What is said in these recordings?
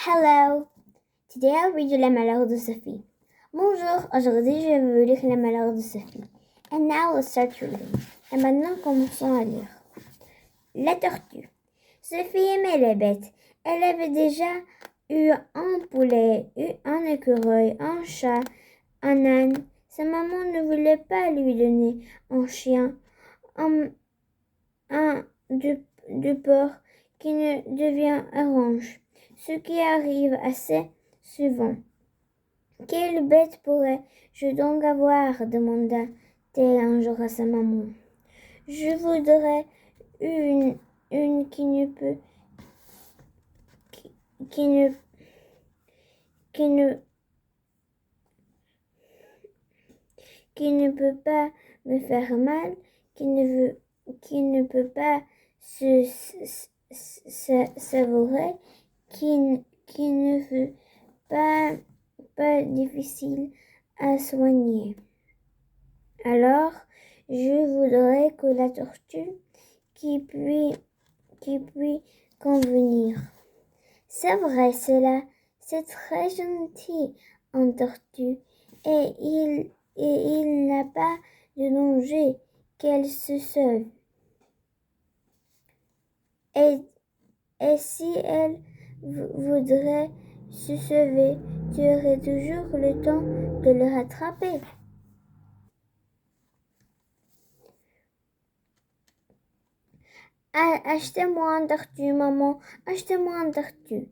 Hello! Today I'll read you Les Malheurs de Sophie. Bonjour, aujourd'hui je vais vous lire Les Malheurs de Sophie. And now let's start reading. Et maintenant commençons à lire. La tortue. Sophie aimait les bêtes. Elle avait déjà eu un poulet, un écureuil, un chat, un âne. Sa maman ne voulait pas lui donner un chien, du porc qui ne devient orange. Ce qui arrive assez souvent. Quelle bête pourrais-je donc avoir demanda-t-elle un jour à sa maman. Je voudrais une qui ne peut qui ne qui ne qui ne peut pas me faire mal, qui ne peut pas se savourer, qui ne veut pas difficile à soigner. Alors, je voudrais que la tortue qui puis convenir. C'est vrai, c'est très gentil, un tortue, et il n'a pas de danger qu'elle se sauve. Et si elle voudrait se sauver, tu aurais toujours le temps de le rattraper. Achetez-moi un tortue, maman, achetez-moi un tortue.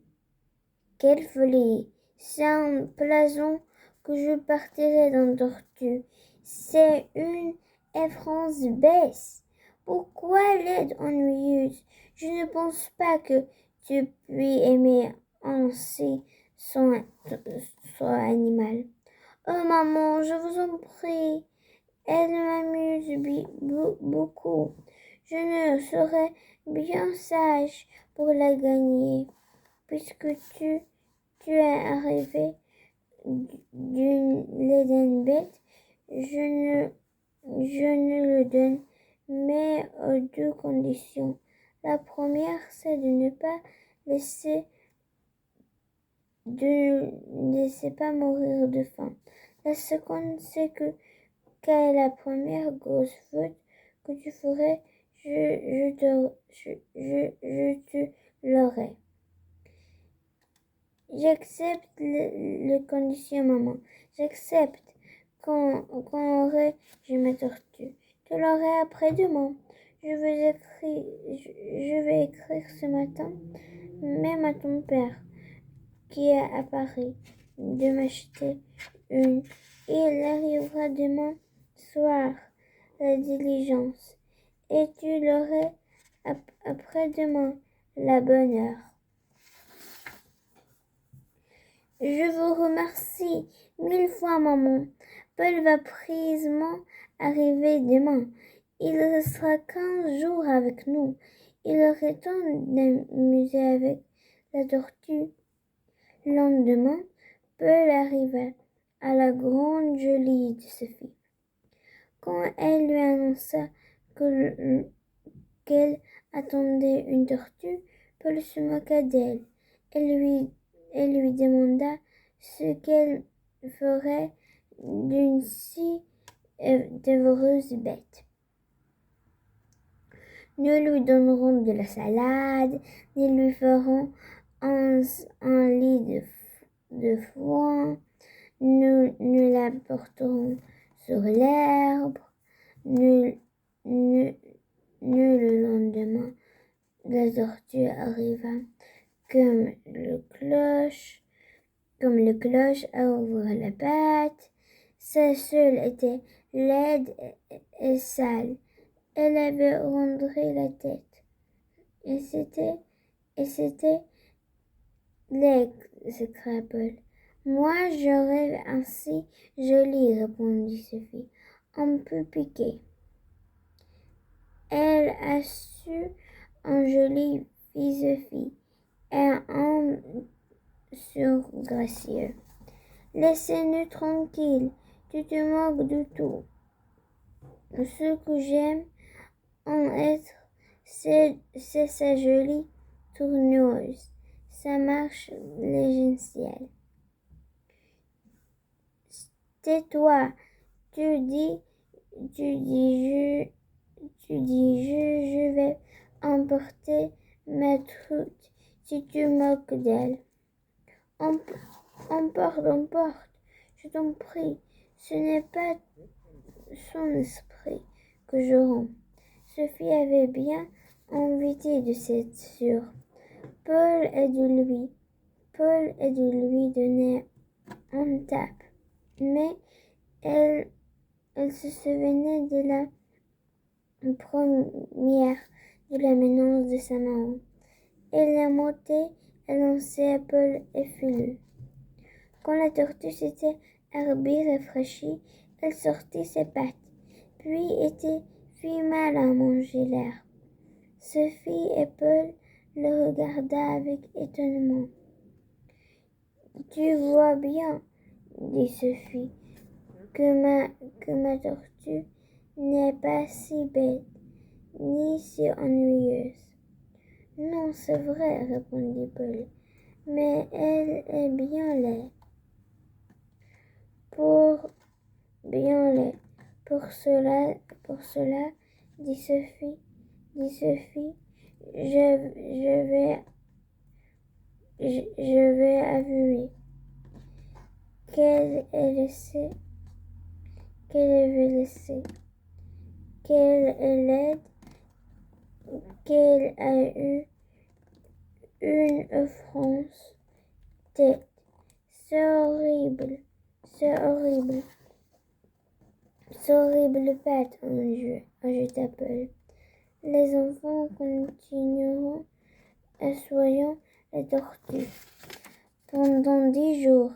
Quelle folie! C'est un plaisant que je partirai d'un tortue. C'est une effrance baisse. Pourquoi l'aide ennuyeuse? Je ne pense pas que tu puisses aimer ainsi son animal. Oh maman, je vous en prie, elle m'amuse beaucoup. Je ne serai bien sage pour la gagner, puisque tu es arrivé d'une laine bête. Je ne le donne, mais aux deux conditions. La première, c'est de ne laisser pas mourir de faim. La seconde, c'est que quelle est la première grosse faute que tu ferais, je te l'aurai. J'accepte les conditions, maman. J'accepte quand aurai-je ma tortue. Je l'aurai après-demain. Je vais écrire ce matin, même à ton père, qui est à Paris, de m'acheter une. Il arrivera demain soir, la diligence, et tu l'aurais après-demain, la bonne heure. Je vous remercie 1000 fois, maman. Paul va précisément arriver demain. Il restera 15 jours avec nous. Il aurait temps d'amuser avec la tortue. Le lendemain, Paul arriva à la grande jolie de Sophie. Quand elle lui annonça qu'elle attendait une tortue, Paul se moqua d'elle. Elle lui demanda ce qu'elle ferait d'une si dévoreuse bête. Nous lui donnerons de la salade, nous lui ferons un lit de foin, nous la porterons sur l'herbe, le lendemain, la tortue arriva comme le cloche à ouvrir la pâte. Sa seule était laide et sale. Elle avait rondré la tête. Et c'était laid, s'écria Paul. Moi, je rêve ainsi jolie, répondit Sophie, un peu piquée. Elle a su un joli philosophie et un surgracieux. Laissez-nous tranquilles, tu te moques de tout. Ce que j'aime en être, c'est sa jolie tourneuse, Ça marche l'essentiel. Tais-toi, tu dis, je vais emporter ma truite si tu moques d'elle. Emporte, je t'en prie, ce n'est pas son esprit que je rends. Sophie avait bien envie de cette sûre. Paul et de lui donner un tape, mais elle se souvenait de la première de la menace de sa maman. Elle la montait, elle lançait Paul et Philou. Quand la tortue s'était rafraîchie, elle sortit ses pattes, puis fit mal à manger l'air. Sophie et Paul le regardaient avec étonnement. Tu vois bien, dit Sophie, que ma tortue n'est pas si bête, ni si ennuyeuse. Non, c'est vrai, répondit Paul, mais elle est bien laide. Bien laid. Pour cela, dit Sophie, je vais avouer qu'elle est laissée, qu'elle est laide, qu'elle a eu une offense tête. C'est horrible, bête, ajouta Paul. Les enfants continueront à soigner les tortues pendant 10 jours,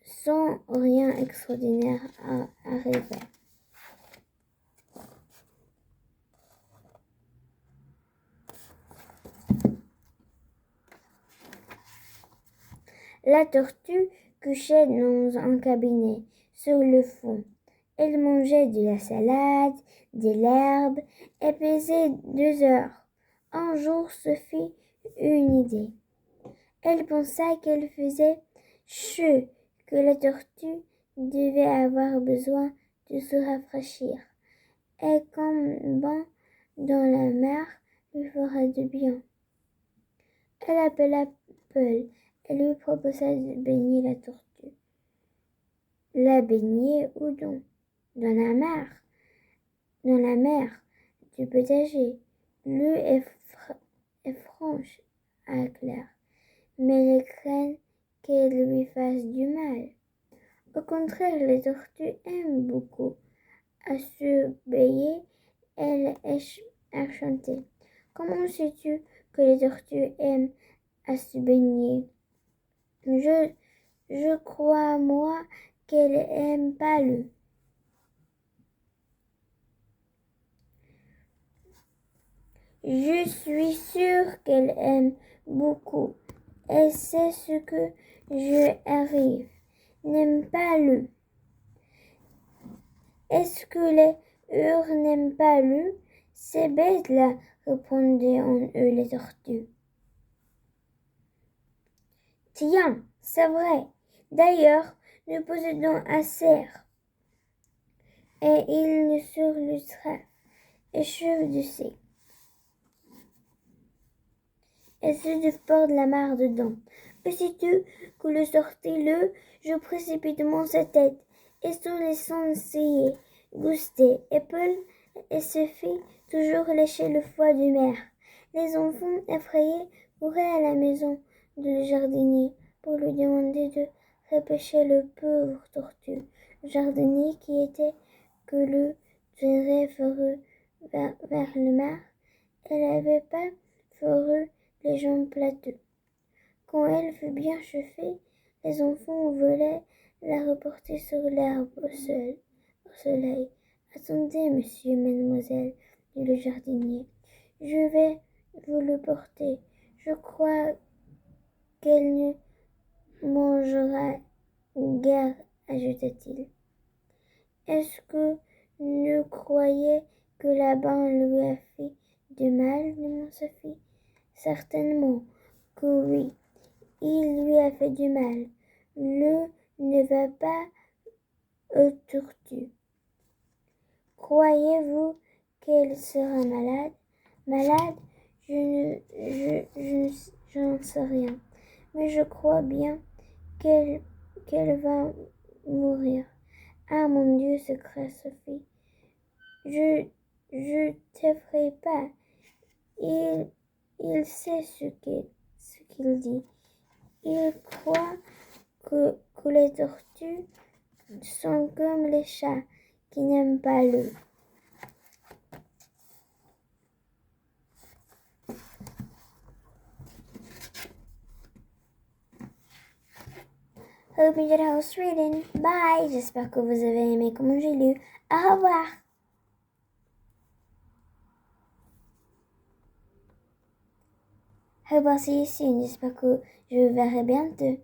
sans rien extraordinaire arriver. La tortue couchait dans un cabinet sur le fond. Elle mangeait de la salade, de l'herbe et pesait 2 heures. Un jour, Sophie eut une idée. Elle pensa qu'elle faisait chaud, que la tortue devait avoir besoin de se rafraîchir, et qu'un bain dans la mer lui ferait du bien. Elle appela Paul et lui proposa de baigner la tortue. La baigner où donc? Dans la mer du potager. L'eau est franche à Claire, mais elle craint qu'elle lui fasse du mal. Au contraire, les tortues aiment beaucoup à se baigner. Elle est enchantée. Comment sais-tu que les tortues aiment à se baigner? Je crois, moi, qu'elle aime pas l'eau. Je suis sûre qu'elle aime beaucoup. Et c'est ce que je arrive. N'aime pas l'eau. Est-ce que les hurs n'aiment pas l'eau? C'est bête là, répondaient en eux les tortues. Tiens, c'est vrai. D'ailleurs, nous possédons un cerf. Et il nous sur le trèfle, écheve de ses. Et se porte la mare dedans. Aussitôt que le sortit-le, je précipitement sa tête, et sans laissant essayer, gusté, et Paul et Sophie toujours léchaient le foie du maire. Les enfants, effrayés, couraient à la maison du jardinier pour lui demander de repêcher le pauvre tortue. Le jardinier, qui était que le tirait fourru vers le mar, elle n'avait pas fourru les jambes plateux. Quand elle fut bien chauffée, les enfants voulaient la reporter sur l'herbe au soleil. Attendez, monsieur et mademoiselle, dit le jardinier, je vais vous le porter. Je crois qu'elle ne mangera guère, ajouta-t-il. Est-ce que vous croyez que la bain lui a fait du mal, demanda Sophie. Certainement que oui. Il lui a fait du mal. Le ne va pas aux tortues. Croyez-vous qu'elle sera malade? Malade? Je n'en sais rien. Mais je crois bien qu'elle va mourir. Ah mon Dieu, s'écria Sophie. Je t'effraie pas. Il sait ce qu'il dit. Il croit que les tortues sont comme les chats qui n'aiment pas l'eau. Hope you enjoyed house reading. Bye. J'espère que vous avez aimé comme j'ai lu. Au revoir. Hope I'll see you soon. J'espère que je vous verrai bientôt.